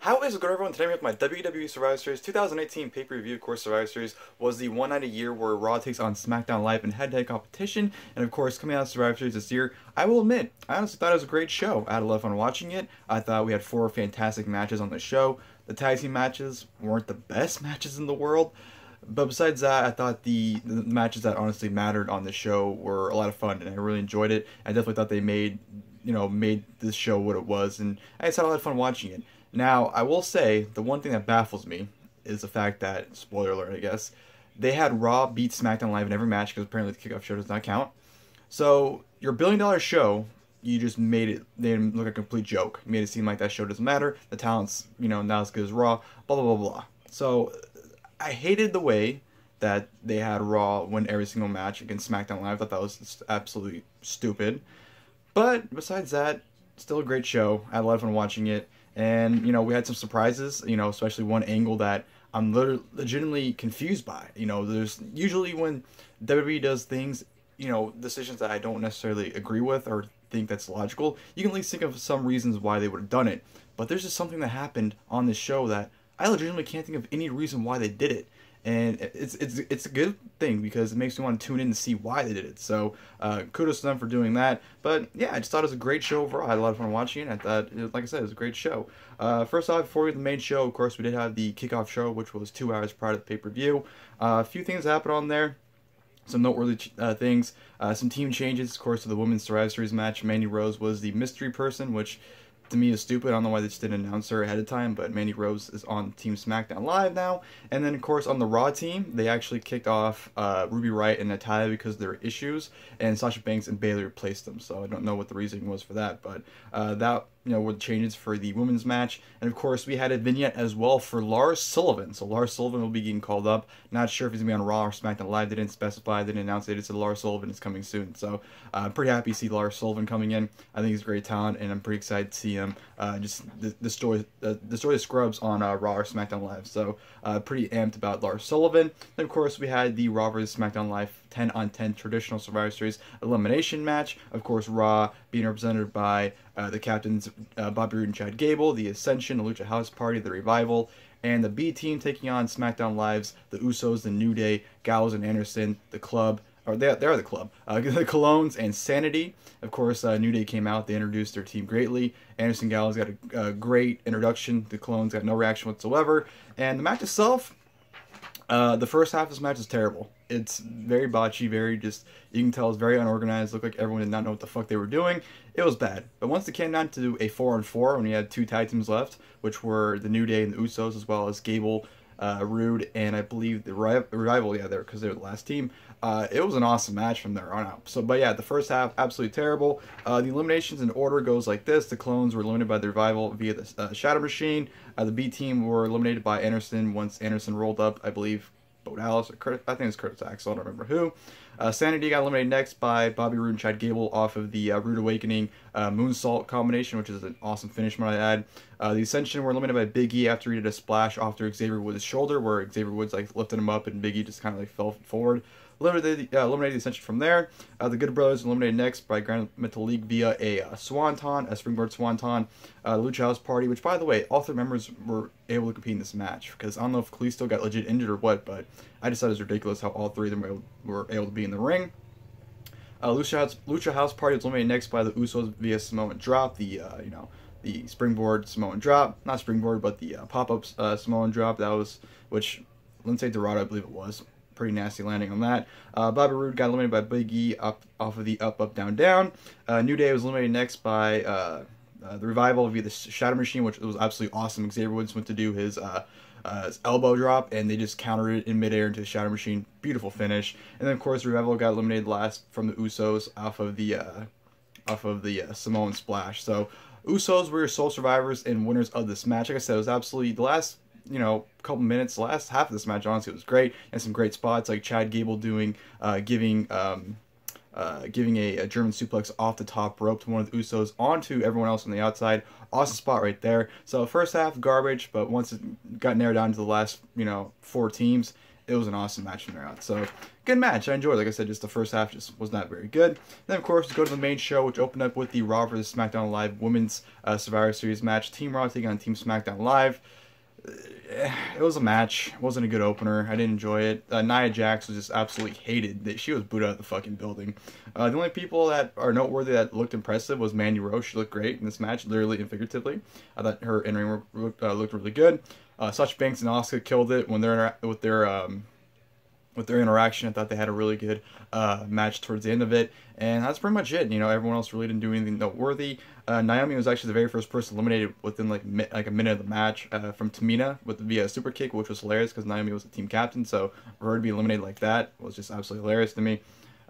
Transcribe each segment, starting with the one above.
How is it going, everyone? Today I'm with my WWE Survivor Series 2018 pay-per-view. Of course, Survivor Series was the one night a year where Raw takes on SmackDown Live in head-to-head competition. And of course, coming out of Survivor Series this year, I will admit, I honestly thought it was a great show. I had a lot of fun watching it. I thought we had 4 fantastic matches on the show. The tag team matches weren't the best matches in the world. But besides that, I thought the matches that honestly mattered on the show were a lot of fun, and I really enjoyed it. I definitely thought they made this show what it was, and I just had a lot of fun watching it. Now, I will say, the one thing that baffles me is the fact that, spoiler alert, I guess, they had Raw beat SmackDown Live in every match because apparently the kickoff show does not count. So, your billion-dollar show, you just made it look like a complete joke. You made it seem like that show doesn't matter, the talent's, not as good as Raw, blah, blah, blah, blah. So, I hated the way that they had Raw win every single match against SmackDown Live. I thought that was just absolutely stupid. But, besides that, still a great show. I had a lot of fun watching it. And, we had some surprises, especially one angle that I'm legitimately confused by. There's usually when WWE does things, decisions that I don't necessarily agree with or think that's logical, you can at least think of some reasons why they would have done it. But there's just something that happened on this show that I legitimately can't think of any reason why they did it. And it's a good thing because it makes me want to tune in to see why they did it. So kudos to them for doing that. But yeah, I just thought it was a great show overall. I had a lot of fun watching it. I thought, like I said, it was a great show. First off, before we get to the main show, of course, we did have the kickoff show, which was 2 hours prior to the pay-per-view. A few things happened on there. Some noteworthy things. Some team changes, of course, to the Women's Survivor Series match. Mandy Rose was the mystery person, which to me is stupid. I don't know why they just didn't announce her ahead of time, but Mandy Rose is on Team SmackDown Live now. And then, of course, on the Raw team, they actually kicked off Ruby Riott and Natalya because of their issues, and Sasha Banks and Bayley replaced them. So I don't know what the reasoning was for that, but that were the changes for the women's match. And of course, we had a vignette as well for Lars Sullivan. So Lars Sullivan will be getting called up. Not sure if he's going to be on Raw or SmackDown Live. They didn't specify. They didn't announce it. It said Lars Sullivan is coming soon. So I'm pretty happy to see Lars Sullivan coming in. I think he's a great talent, and I'm pretty excited to see him just destroy the scrubs on Raw or SmackDown Live. So pretty amped about Lars Sullivan. Then of course, we had the Raw vs. SmackDown Live 10-on-10 traditional Survivor Series elimination match. Of course, Raw being represented by the captains Bobby Roode and Chad Gable, the Ascension, the Lucha House Party, the Revival, and the B team taking on SmackDown Live's the Usos, the New Day, Gallows and Anderson, the Club. Or they are the Club. The Colognes and SAnitY. Of course, New Day came out. They introduced their team greatly. Anderson Gallows got a great introduction. The Colognes got no reaction whatsoever. And the match itself, the first half of this match is terrible. It's very botchy, you can tell it's very unorganized. Looked like everyone did not know what the fuck they were doing. It was bad. But once it came down to a 4-on-4, when you had 2 tag teams left, which were the New Day and the Usos, as well as Gable, Roode, and I believe the Revival, because they're the last team. It was an awesome match from there on out. So, but yeah, the first half, absolutely terrible. The eliminations in order goes like this. The Clones were eliminated by the Revival via the Shadow Machine. The B team were eliminated by Anderson once Anderson rolled up, I believe, Bo Dallas, or Curtis, I think it's Curtis Axel, I don't remember who. SAnitY got eliminated next by Bobby Roode and Chad Gable off of the Rude Awakening Moonsault combination, which is an awesome finish, might I add. The Ascension were eliminated by Big E after he did a splash off to Xavier Woods' shoulder, where Xavier Woods lifted him up and Big E just kind of fell forward. Eliminated the Ascension from there. The Good Brothers eliminated next by Grand Metalik via a Swanton, a Springboard Swanton. Lucha House Party, which, by the way, all 3 members were able to compete in this match, because I don't know if Kalisto got legit injured or what, but I just thought it was ridiculous how all 3 of them were able to be in the ring. Lucha House Party was eliminated next by the Usos via Samoan Drop, the Springboard Samoan Drop, not Springboard, but the pop-up Samoan Drop. That was, which Lindsay Dorado, I believe it was. Pretty nasty landing on that. Bobby Roode got eliminated by Big E off of the up, down, down. New Day was eliminated next by the Revival via the Shadow Machine, which was absolutely awesome. Xavier Woods went to do his elbow drop, and they just countered it in midair into the Shadow Machine. Beautiful finish. And then, of course, the Revival got eliminated last from the Usos off of the Samoan Splash. So, Usos were your sole survivors and winners of this match. Like I said, it was absolutely the last couple minutes, the last half of this match, honestly, it was great. And some great spots, like Chad Gable giving a German suplex off the top rope to one of the Usos onto everyone else on the outside. Awesome spot right there. So first half, garbage, but once it got narrowed down to the last, 4 teams, it was an awesome match from there out. So, good match. I enjoyed it. Like I said, just the first half just was not very good. Then, of course, go to the main show, which opened up with the Raw vs. SmackDown Live Women's Survivor Series match. Team Raw taking on Team SmackDown Live. It was a match. It wasn't a good opener. I didn't enjoy it. Nia Jax was just absolutely hated. She was booed out of the fucking building. The only people that are noteworthy that looked impressive was Mandy Rose. She looked great in this match, literally and figuratively. I thought her in-ring work looked really good. Sasha Banks and Asuka killed it when they're with their interaction. I thought they had a really good match towards the end of it, and that's pretty much it. You know, everyone else really didn't do anything noteworthy. Naomi was actually the very first person eliminated within like a minute of the match from Tamina via a super kick, which was hilarious because Naomi was the team captain. So for her to be eliminated like that was just absolutely hilarious to me.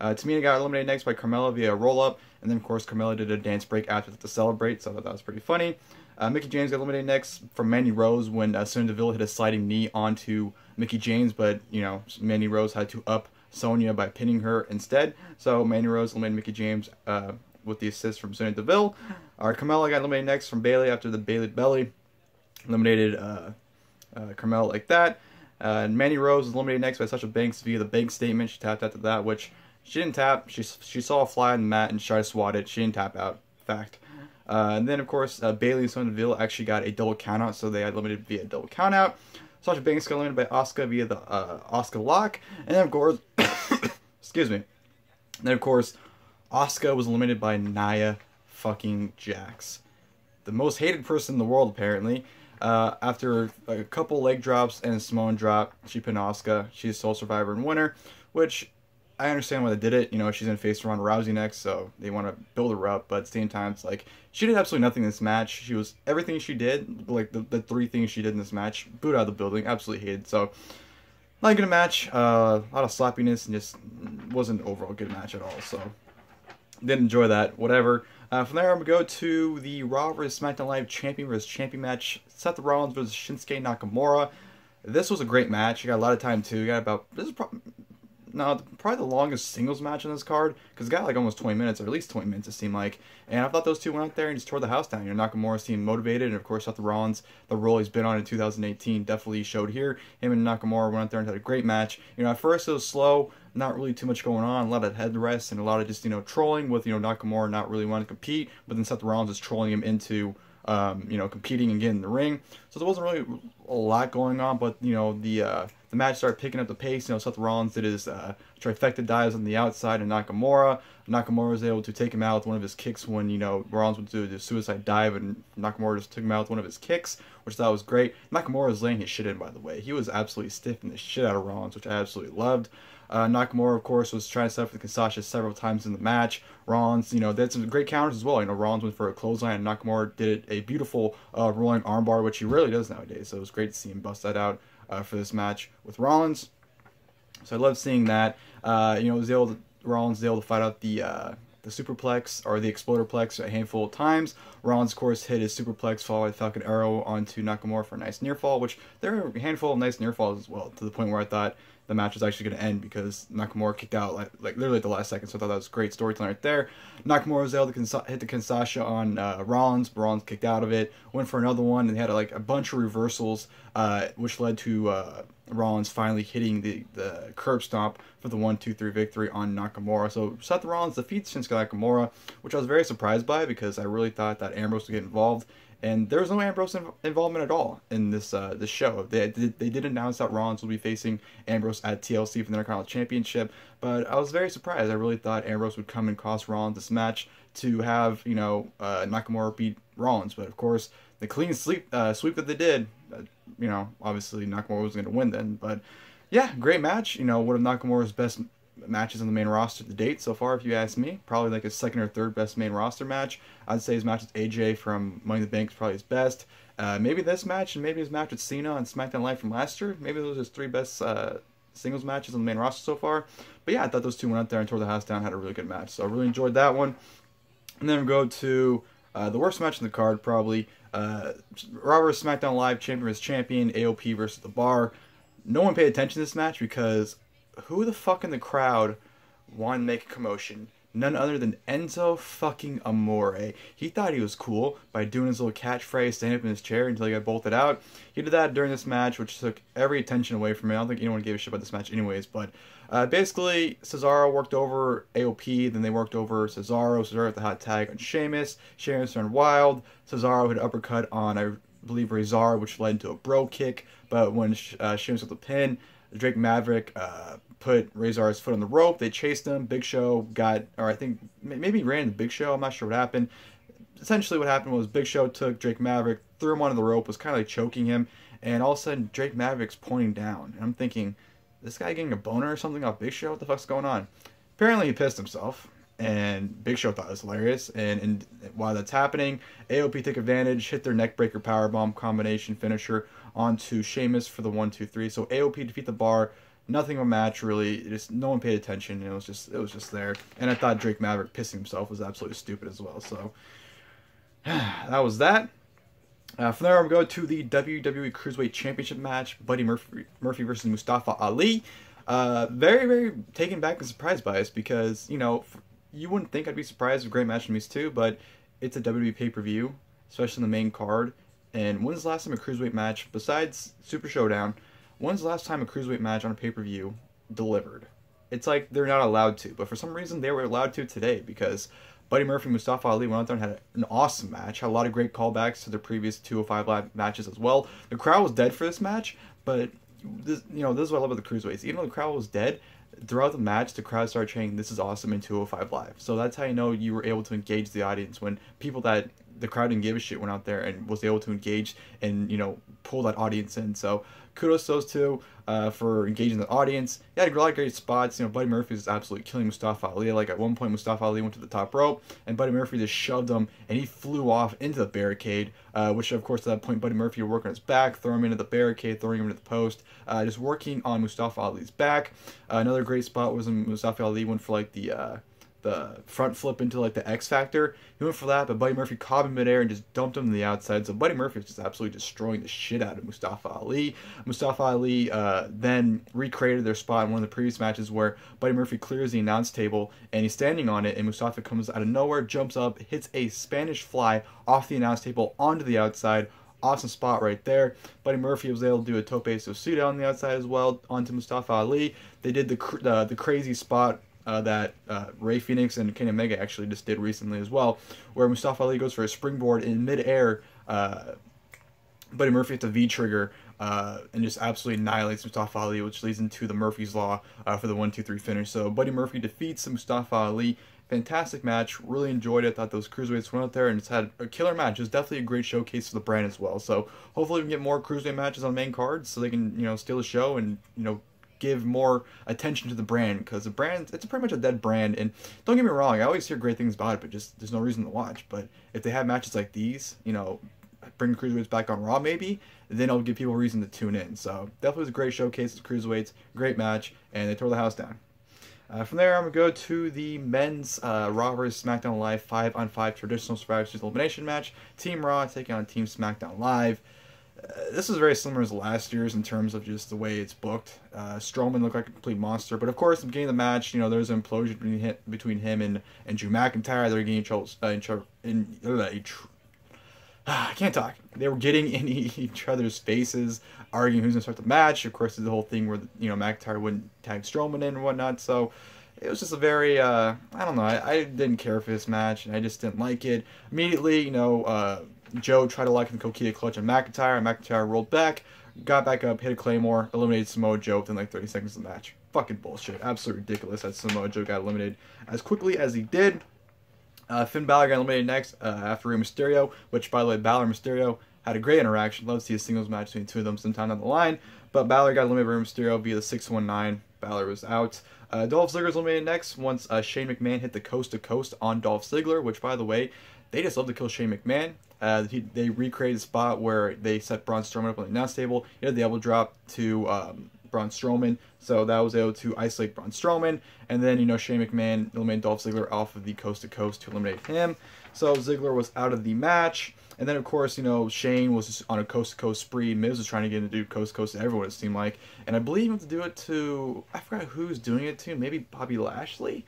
Tamina got eliminated next by Carmella via a roll-up, and then of course Carmella did a dance break after to celebrate, so I thought that was pretty funny. Mickie James got eliminated next from Mandy Rose when Sonya Deville hit a sliding knee onto Mickie James, but you know, Mandy Rose had to up Sonya by pinning her instead. So Mandy Rose eliminated Mickie James with the assist from Sonya Deville. Carmella got eliminated next from Bayley after the Bayley belly eliminated Carmella like that. And Mandy Rose was eliminated next by Sasha Banks via the bank statement. She tapped after that, which she didn't tap. She saw a fly on the mat and tried to swat it. She didn't tap out. Fact. And then, of course, Bayley and Sonya Deville actually got a double countout, so they had eliminated via double countout. Sasha Banks got eliminated by Asuka via the Asuka lock. And then, of course, excuse me. And then, of course, Asuka was eliminated by Nia fucking Jax. The most hated person in the world, apparently. After a couple leg drops and a Samoan drop, she pinned Asuka. She's sole survivor and winner, which I understand why they did it. You know, she's going to face Ronda Rousey next, so they want to build her up. But at the same time, it's like, she did absolutely nothing in this match. She was, everything she did, like the three things she did in this match, booed out of the building, absolutely hated. So, not a good match. A lot of sloppiness, and just wasn't an overall good match at all. So, didn't enjoy that. Whatever. From there, I'm going to go to the Raw vs. SmackDown Live Champion vs. Champion match. Seth Rollins vs. Shinsuke Nakamura. This was a great match. You got a lot of time, too. You got about, this is probably the longest singles match on this card, because it got like almost 20 minutes, or at least 20 minutes it seemed like. And I thought those two went out there and just tore the house down. You know, Nakamura seemed motivated, and of course Seth Rollins, the role he's been on in 2018, definitely showed here. Him and Nakamura went out there and had a great match. You know, at first it was slow, not really too much going on, a lot of head rests and a lot of just, you know, trolling with, you know, Nakamura not really wanting to compete, but then Seth Rollins is trolling him into you know, competing and getting in the ring. So there wasn't really a lot going on, but, you know, the match started picking up the pace. You know, Seth Rollins did his trifecta dives on the outside, and Nakamura was able to take him out with one of his kicks when, you know, Rollins would do the suicide dive, and Nakamura just took him out with one of his kicks, which I thought was great. Nakamura was laying his shit in, by the way. He was absolutely stiffing the shit out of Rollins, which I absolutely loved. Nakamura, of course, was trying to set up with Sasha several times in the match. Rollins, you know, they had some great counters as well. You know, Rollins went for a clothesline, and Nakamura did a beautiful rolling armbar, which he rarely does nowadays. So it was great to see him bust that out for this match with Rollins. So I love seeing that. You know, Rollins was able to fight out the superplex or the exploderplex a handful of times. Rollins, of course, hit his superplex followed by Falcon Arrow onto Nakamura for a nice near fall, which there were a handful of nice near falls as well, to the point where I thought the match was actually going to end because Nakamura kicked out like literally at the last second. So I thought that was great storytelling right there. Nakamura was able to hit the Kinshasa on Rollins. Rollins kicked out of it, went for another one, and he had like a bunch of reversals, which led to Rollins finally hitting the curb stomp for the 1-2-3 victory on Nakamura. So Seth Rollins defeats Shinsuke Nakamura, which I was very surprised by because I really thought that Ambrose would get involved. And there was no Ambrose involvement at all in this this show. They did announce that Rollins will be facing Ambrose at TLC for the Intercontinental Championship, but I was very surprised. I really thought Ambrose would come and cost Rollins this match to have, you know, Nakamura beat Rollins. But of course, the clean sweep that they did, you know, obviously Nakamura was going to win then. But yeah, great match. You know, one of Nakamura's best matches on the main roster to date so far, if you ask me. Probably like his second or third best main roster match. I'd say his match with AJ from Money in the Bank is probably his best. Maybe this match and maybe his match with Cena on SmackDown Live from last year. Maybe those are his three best singles matches on the main roster so far. But yeah, I thought those two went out there and tore the house down, had a really good match. So I really enjoyed that one. And then we go to the worst match in the card, probably. Raw vs. SmackDown Live, Champion vs. Champion, AOP versus The Bar. No one paid attention to this match because who the fuck in the crowd wanted to make a commotion? none other than Enzo fucking Amore. He thought he was cool by doing his little catchphrase, standing up in his chair until he got bolted out. He did that during this match, which took every attention away from me. I don't think anyone gave a shit about this match anyways, but basically, Cesaro worked over AOP, then they worked over Cesaro. Cesaro had the hot tag on Sheamus. Sheamus turned wild. Cesaro had an uppercut on, I believe, Razor, which led into a bro kick, but when Sheamus got the pin, Drake Maverick put Razor's foot on the rope. They chased him. Big Show got, or I think maybe ran the Big Show. I'm not sure what happened. Essentially what happened was Big Show took Drake Maverick, threw him onto the rope, was kind of like choking him, and all of a sudden Drake Maverick's pointing down. And I'm thinking, this guy getting a boner or something off Big Show? What the fuck's going on? Apparently he pissed himself, and Big Show thought it was hilarious. And while that's happening, AOP took advantage, hit their neckbreaker powerbomb combination finisher onto Sheamus for the 1-2-3. So AOP defeat the Bar. Nothing of a match really. Just no one paid attention. It was just there. And I thought Drake Maverick pissing himself was absolutely stupid as well. So that was that. From there, we'll go to the WWE Cruiserweight Championship match. Buddy Murphy versus Mustafa Ali. Very, very taken back and surprised by us because, you know, you wouldn't think I'd be surprised with a great match from these two, but it's a WWE pay-per-view, especially in the main card. And when's the last time a Cruiserweight match, besides Super Showdown, when's the last time a Cruiserweight match on a pay-per-view delivered? It's like they're not allowed to, but for some reason they were allowed to today because Buddy Murphy and Mustafa Ali went out there and had an awesome match. Had a lot of great callbacks to their previous 205 Live matches as well. The crowd was dead for this match, but this, you know, this is what I love about the Cruiserweights. Even though the crowd was dead, throughout the match, the crowd started chanting, "This is awesome" in 205 Live. So that's how you know you were able to engage the audience when people that the crowd didn't give a shit went out there and was able to engage and, you know, pull that audience in. So kudos to those two for engaging the audience. He had a lot of great spots. You know, Buddy Murphy was absolutely killing Mustafa Ali. Like at one point, Mustafa Ali went to the top rope, and Buddy Murphy just shoved him, and he flew off into the barricade. Which, of course, at that point, Buddy Murphy would work on his back, throw him into the barricade, throwing him into the post, just working on Mustafa Ali's back. Another great spot was when Mustafa Ali went for like the front flip into like the X Factor. He went for that, but Buddy Murphy caught him midair and just dumped him to the outside. So Buddy Murphy was just absolutely destroying the shit out of Mustafa Ali. Mustafa Ali then recreated their spot in one of the previous matches where Buddy Murphy clears the announce table and he's standing on it, and Mustafa comes out of nowhere, jumps up, hits a Spanish fly off the announce table onto the outside. Awesome spot right there. Buddy Murphy was able to do a tope suicida on the outside as well onto Mustafa Ali. They did the crazy spot that Ray Phoenix and Kenny Omega actually just did recently as well, where Mustafa Ali goes for a springboard in midair. Buddy Murphy hits a V-trigger and just absolutely annihilates Mustafa Ali, which leads into the Murphy's Law for the 1-2-3 finish. So Buddy Murphy defeats Mustafa Ali. Fantastic match. Really enjoyed it. Thought those Cruiserweights went out there and just had a killer match. It was definitely a great showcase for the brand as well. So hopefully we can get more Cruiserweight matches on the main cards so they can, you know, steal the show and, you know, give more attention to the brand, because the brand, it's pretty much a dead brand. And don't get me wrong, I always hear great things about it, but just there's no reason to watch. But if they have matches like these, you know, bring the Cruiserweights back on Raw maybe, then it'll give people a reason to tune in. So definitely was a great showcase of Cruiserweights, great match, and they tore the house down. From there, I'm going to go to the men's Raw vs. SmackDown Live 5-on-5 traditional Survivor Series elimination match. Team Raw taking on Team SmackDown Live. This is very similar to last year's in terms of just the way it's booked. Strowman looked like a complete monster, but of course, at the beginning of the match, you know, there's an implosion between him and Drew McIntyre. They're getting I can't talk. They were getting in each other's faces, arguing who's gonna start the match. Of course, there's the whole thing where, you know, McIntyre wouldn't tag Strowman in and whatnot. So it was just a very I don't know. I didn't care for this match, and I just didn't like it. Immediately, you know, Joe tried to lock in the Coquina clutch on McIntyre. McIntyre rolled back, got back up, hit a Claymore, eliminated Samoa Joe within like 30 seconds of the match. Fucking bullshit. Absolutely ridiculous that Samoa Joe got eliminated as quickly as he did. Finn Balor got eliminated next after Rey Mysterio, which, by the way, Balor and Mysterio had a great interaction. Love to see a singles match between the two of them sometime down the line. But Balor got eliminated by Rey Mysterio via the 619. Balor was out. Dolph Ziggler was eliminated next once Shane McMahon hit the coast-to-coast on Dolph Ziggler, which, by the way, they just love to kill Shane McMahon. They recreated a spot where they set Braun Strowman up on the announce table. He had the elbow drop to Braun Strowman, so that was able to isolate Braun Strowman. And then, you know, Shane McMahon eliminated Dolph Ziggler off of the coast-to-coast to eliminate him. So Ziggler was out of the match. And then, of course, you know, Shane was just on a coast-to-coast spree. Miz was trying to get him to do coast-to-coast to everyone, it seemed like. And I believe he had to do it to, I forgot who's doing it to, maybe Bobby Lashley.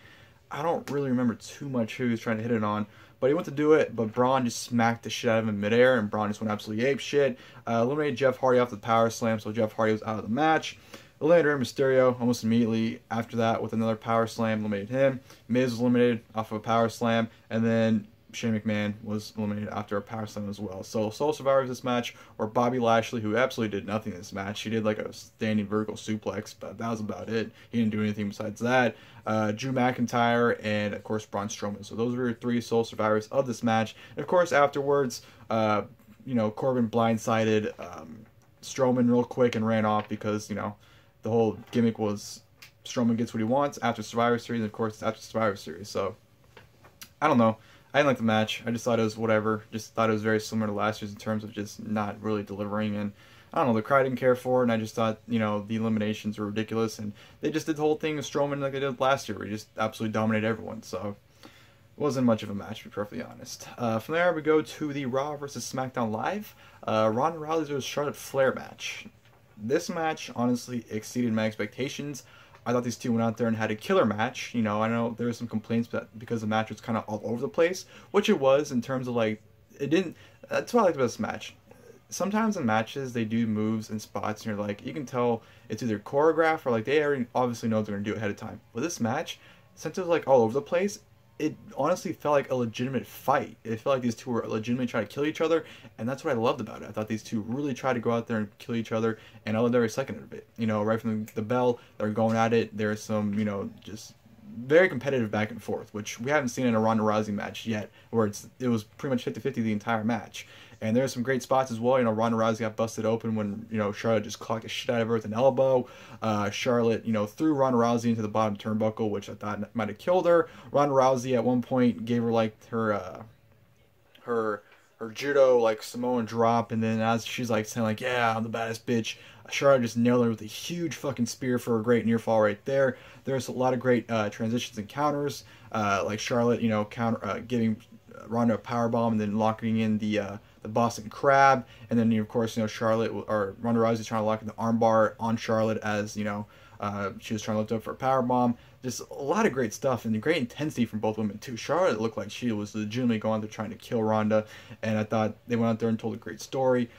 I don't really remember too much who he was trying to hit it on. But he went to do it, but Braun just smacked the shit out of him in midair, and Braun just went absolutely ape shit. Eliminated Jeff Hardy off the power slam, so Jeff Hardy was out of the match. Eliminated Rey Mysterio almost immediately after that with another power slam, eliminated him. Miz was eliminated off of a power slam, and then Shane McMahon was eliminated after a power slam as well. So sole survivors this match were Bobby Lashley, who absolutely did nothing in this match. He did like a standing vertical suplex, but that was about it. He didn't do anything besides that. Drew McIntyre and of course Braun Strowman. So those were your 3 sole survivors of this match. And of course afterwards, Corbin blindsided Strowman real quick and ran off because the whole gimmick was Strowman gets what he wants after Survivor Series, and of course it's after Survivor Series. So I don't know. I didn't like the match. I just thought it was whatever. Just thought it was very similar to last year's in terms of just not really delivering. And I don't know, the crowd didn't care for it. And I just thought, the eliminations were ridiculous. And they just did the whole thing with Strowman like they did last year, where he just absolutely dominated everyone. So it wasn't much of a match, to be perfectly honest. From there, we go to the Raw vs. SmackDown Live. Ronda Rousey vs. Charlotte Flair match. This match honestly exceeded my expectations. I thought these two went out there and had a killer match. I know there were some complaints because the match was kind of all over the place, which it was in terms of it didn't. That's what I liked about this match. Sometimes in matches they do moves and spots, and you can tell it's either choreographed or they already obviously know what they're gonna do ahead of time. But this match, since it was all over the place, it honestly felt like a legitimate fight. It felt like these two were legitimately trying to kill each other, and that's what I loved about it. I thought these two really tried to go out there and kill each other, and I loved every second of it. Right from the bell, they're going at it. There's some, just very competitive back and forth, which we haven't seen in a Ronda Rousey match yet, where it was pretty much 50-50 the entire match. And there's some great spots as well. Ronda Rousey got busted open when, Charlotte just clocked the shit out of her with an elbow. Charlotte, threw Ronda Rousey into the bottom turnbuckle, which I thought might have killed her. Ronda Rousey at one point gave her her judo Samoan drop, and then as she's saying yeah, I'm the baddest bitch, Charlotte just nailed her with a huge fucking spear for a great near fall right there. There's a lot of great transitions and counters, Charlotte, giving Ronda a powerbomb and then locking in the Boston Crab, and then of course Charlotte or Ronda Rousey trying to lock in the armbar on Charlotte as she was trying to lift up for a powerbomb. Just a lot of great stuff and great intensity from both women too. Charlotte looked like she was legitimately going there trying to kill Ronda, and I thought they went out there and told a great story.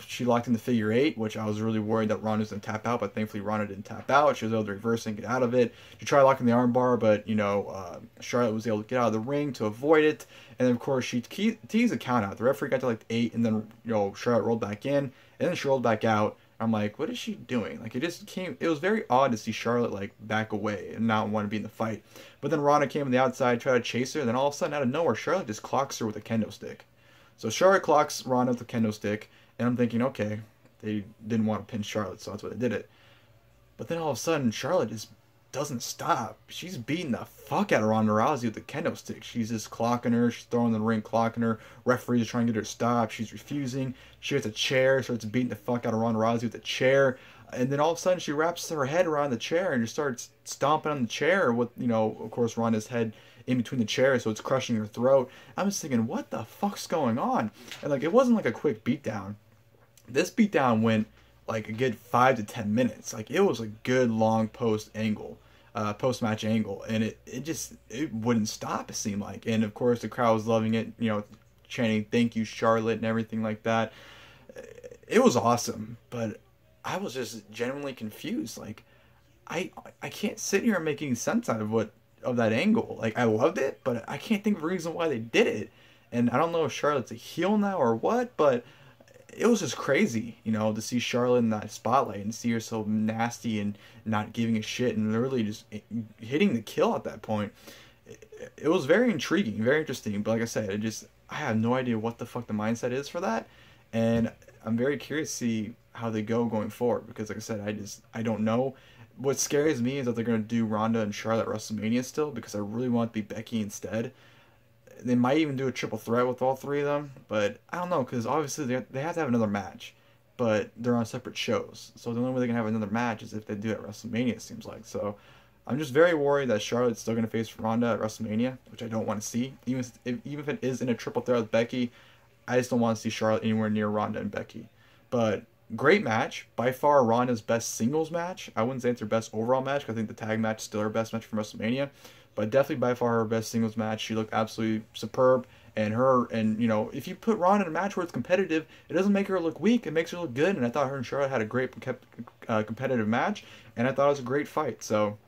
She locked in the figure 8, which I was really worried that Ronda was going to tap out, but thankfully Ronda didn't tap out. She was able to reverse and get out of it. She tried locking the armbar, but, Charlotte was able to get out of the ring to avoid it. And then, of course, she teased a count out. The referee got to 8, and then, Charlotte rolled back in, and then she rolled back out. I'm like, what is she doing? It was very odd to see Charlotte, back away and not want to be in the fight. But then Ronda came on the outside, tried to chase her, and then all of a sudden, out of nowhere, Charlotte just clocks her with a kendo stick. So Charlotte clocks Ronda with a kendo stick, and I'm thinking, okay, they didn't want to pin Charlotte, so that's why they did it. But then all of a sudden, Charlotte just doesn't stop. She's beating the fuck out of Ronda Rousey with the kendo stick. She's just clocking her. She's throwing the ring, clocking her. Referees are trying to get her to stop. She's refusing. She gets a chair, starts beating the fuck out of Ronda Rousey with the chair. And then all of a sudden, she wraps her head around the chair and just starts stomping on the chair with, of course, Ronda's head in between the chairs, so it's crushing her throat. I'm just thinking, what the fuck's going on? And it wasn't a quick beatdown. This beatdown went a good 5 to 10 minutes. It was a good long post-match angle, and it wouldn't stop, it seemed like. And of course the crowd was loving it, chanting thank you Charlotte and everything like that. It was awesome, but I was just genuinely confused. I can't sit here and make any sense out of that angle. I loved it, but I can't think of a reason why they did it. And I don't know if Charlotte's a heel now or what, but it was just crazy, to see Charlotte in that spotlight and see her so nasty and not giving a shit and literally just hitting the kill at that point. It was very intriguing, very interesting. But like I said, I have no idea what the fuck the mindset is for that. And I'm very curious to see how they go going forward. Because like I said, I don't know. What scares me is that they're going to do Ronda and Charlotte at WrestleMania still. Because I really want to be Becky instead. They might even do a triple threat with all 3 of them, but I don't know, because obviously they have to have another match, but they're on separate shows, so the only way they can have another match is if they do it at WrestleMania, it seems like. So I'm just very worried that Charlotte's still going to face Ronda at WrestleMania, which I don't want to see. Even if it is in a triple threat with Becky, I just don't want to see Charlotte anywhere near Ronda and Becky. But great match. By far, Ronda's best singles match. I wouldn't say it's her best overall match, because I think the tag match is still her best match from WrestleMania. But definitely by far her best singles match. She looked absolutely superb. And you know, if you put Ronda in a match where it's competitive, it doesn't make her look weak. It makes her look good. And I thought her and Charlotte had a great competitive match. And I thought it was a great fight. So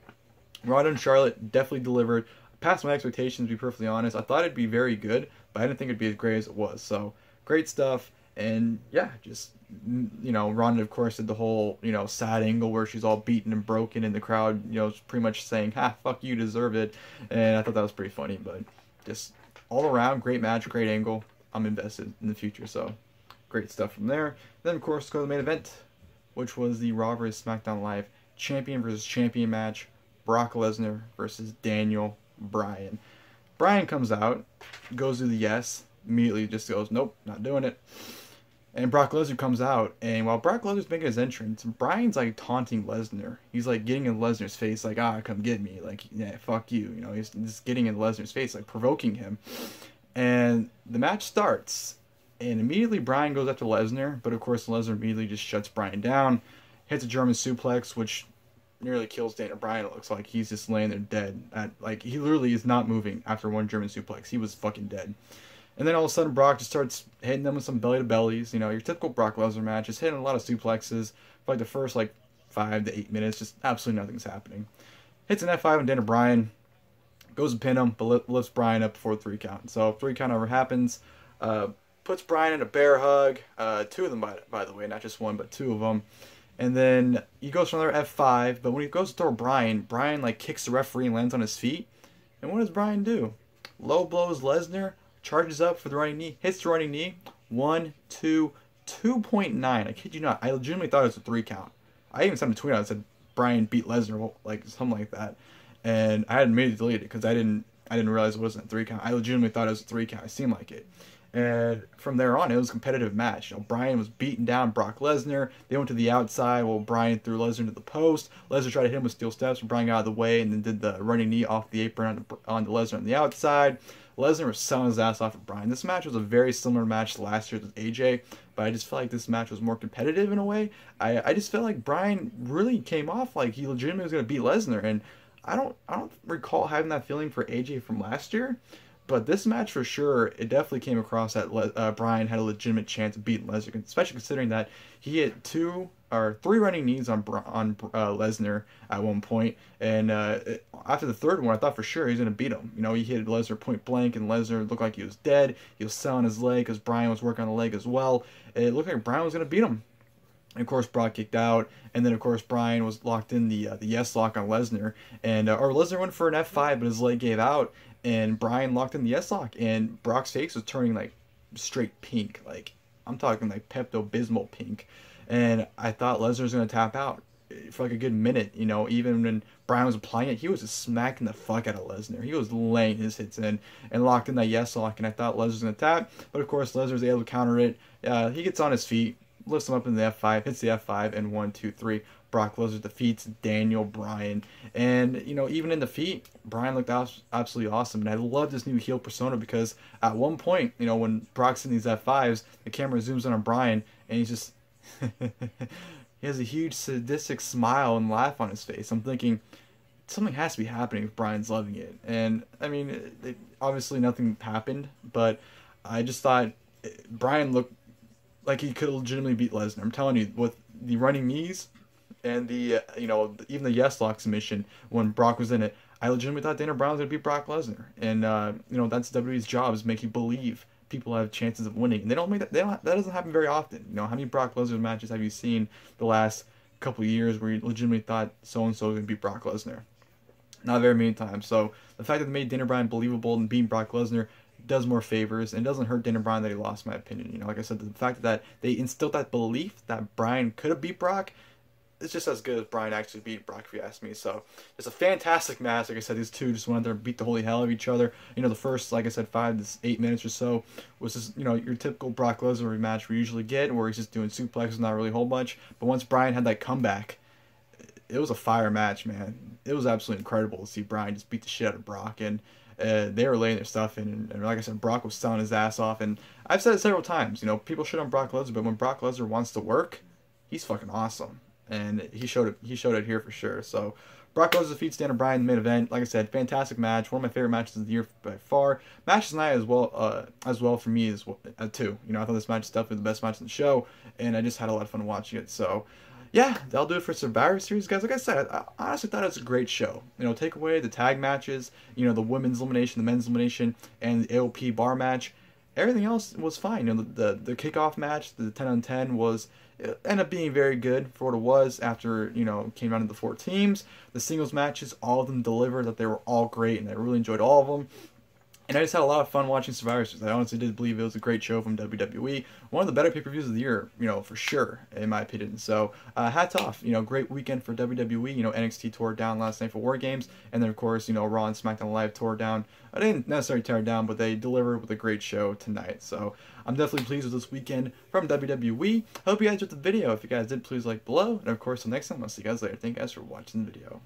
Ronda and Charlotte definitely delivered. Past my expectations, to be perfectly honest. I thought it'd be very good, but I didn't think it'd be as great as it was. So great stuff. And yeah, just, you know, Ronda, of course, did the whole, you know, sad angle where she's all beaten and broken in the crowd, you know, pretty much saying, ha, fuck you, deserve it. And I thought that was pretty funny, but just all around, great match, great angle. I'm invested in the future, so great stuff from there. Then, of course, go to the main event, which was the Raw vs. SmackDown Live champion versus champion match. Brock Lesnar versus Daniel Bryan. Bryan comes out, goes to the yes, immediately just goes, nope, not doing it. And Brock Lesnar comes out, and while Brock Lesnar's making his entrance, Bryan's like taunting Lesnar. He's like getting in Lesnar's face, like, come get me, like, yeah, fuck you, you know. He's just getting in Lesnar's face, like provoking him. And the match starts, and immediately Bryan goes after Lesnar, but of course Lesnar immediately just shuts Bryan down, hits a German suplex, which nearly kills Daniel Bryan. It looks like he's just laying there dead. Like, he literally is not moving after one German suplex. He was fucking dead. And then all of a sudden, Brock just starts hitting them with some belly-to-bellies. You know, your typical Brock Lesnar match. Just hitting a lot of suplexes for like the first, 5 to 8 minutes. Just absolutely nothing's happening. Hits an F5 on Daniel Bryan. Goes to pin him, but lifts Bryan up before the 3 count. So 3 count over happens. Puts Bryan in a bear hug. 2 of them, by the way. Not just 1, but 2 of them. And then he goes for another F5. But when he goes to throw Bryan, kicks the referee and lands on his feet. And what does Bryan do? Low blows Lesnar. Charges up for the running knee, hits the running knee, 1, 2, 2.9. I kid you not. I legitimately thought it was a 3 count. I even sent a tweet out that said Bryan beat Lesnar, like something like that, and I had immediately deleted it because I didn't realize it wasn't a 3 count. I legitimately thought it was a 3 count. It seemed like it. And from there on, it was a competitive match. You know, Bryan was beating down Brock Lesnar. They went to the outside while Bryan threw Lesnar to the post. Lesnar tried to hit him with steel steps, but Bryan got out of the way and then did the running knee off the apron onto Lesnar on the outside. Lesnar was selling his ass off at Bryan. This match was a very similar match to last year's with AJ, but I just felt like this match was more competitive in a way. I just felt like Bryan really came off like he legitimately was going to beat Lesnar, and I don't recall having that feeling for AJ from last year. But this match for sure, it definitely came across that Bryan had a legitimate chance of beating Lesnar, especially considering that he hit 3 running knees on Lesnar at one point, and after the 3rd one, I thought for sure he was going to beat him. You know, he hit Lesnar point blank, and Lesnar looked like he was dead. He was selling his leg because Bryan was working on the leg as well. It looked like Bryan was going to beat him. And of course, Brock kicked out, and then of course Bryan was locked in the yes lock on Lesnar, and or Lesnar went for an F5, but his leg gave out, and Bryan locked in the yes lock, and Brock's face was turning like straight pink, like I'm talking like Pepto-Bismol pink, and I thought Lesnar was gonna tap out for like a good minute. You know, even when Bryan was applying it, he was just smacking the fuck out of Lesnar. He was laying his hits in and locked in that yes lock, and I thought Lesnar was gonna tap, but of course Lesnar was able to counter it. He gets on his feet, lifts him up in the F5, hits the F5, and 1, 2, 3. Brock Lesnar defeats Daniel Bryan. And, you know, even in defeat, Bryan looked absolutely awesome. And I love this new heel persona because at one point, you know, when Brock's in these F5s, the camera zooms in on Bryan, and he's just... he has a huge sadistic smile and laugh on his face. I'm thinking, something has to be happening if Bryan's loving it. And, I mean, obviously nothing happened, but I just thought Bryan looked like he could legitimately beat Lesnar. I'm telling you, with the running knees and the, you know, even the yes lock submission when Brock was in it, I legitimately thought Daniel Bryan was going to beat Brock Lesnar. And, you know, that's WWE's job, is make you believe people have chances of winning. And they don't make that, that doesn't happen very often. You know, how many Brock Lesnar matches have you seen the last couple of years where you legitimately thought so-and-so was going to beat Brock Lesnar? Not very many times. So the fact that they made Daniel Bryan believable and beating Brock Lesnar does more favors, and doesn't hurt Daniel Bryan that he lost, in my opinion. You know, like I said, the fact that they instilled that belief that Bryan could have beat Brock, it's just as good as Bryan actually beat Brock, if you ask me. So it's a fantastic match. Like I said, these two just went out there and beat the holy hell out of each other. You know, the first, like I said, 5 to 8 minutes or so was just, you know, your typical Brock Lesnar match we usually get, where he's just doing suplexes, not really a whole bunch. But once Bryan had that comeback, it was a fire match, man. It was absolutely incredible to see Bryan just beat the shit out of Brock, and they were laying their stuff in, and like I said, Brock was selling his ass off. And I've said it several times, you know, people shit on Brock Lesnar, but when Brock Lesnar wants to work, he's fucking awesome, and he showed it. He showed it here for sure. So Brock Lesnar defeats Daniel Bryan in the main event. Like I said, fantastic match. One of my favorite matches of the year by far. Match tonight as well for me as well, too. You know, I thought this match is definitely the best match in the show, and I just had a lot of fun watching it. So yeah, that'll do it for Survivor Series, guys. Like I said, I honestly thought it was a great show. You know, take away the tag matches, you know, the women's elimination, the men's elimination, and the AOP bar match. Everything else was fine. You know, the kickoff match, the 10 on 10 was, it ended up being very good for what it was after, you know, it came down to the 4 teams. The singles matches, all of them delivered, that they were all great, and I really enjoyed all of them. And I just had a lot of fun watching Survivor Series. I honestly did believe it was a great show from WWE. One of the better pay-per-views of the year, you know, for sure, in my opinion. So, hats off. You know, great weekend for WWE. You know, NXT tore down last night for War Games. And then, of course, you know, Raw and SmackDown Live tore down. I didn't necessarily tear it down, but they delivered with a great show tonight. So, I'm definitely pleased with this weekend from WWE. I hope you guys enjoyed the video. If you guys did, please like below. And, of course, until next time, I'll see you guys later. Thank you guys for watching the video.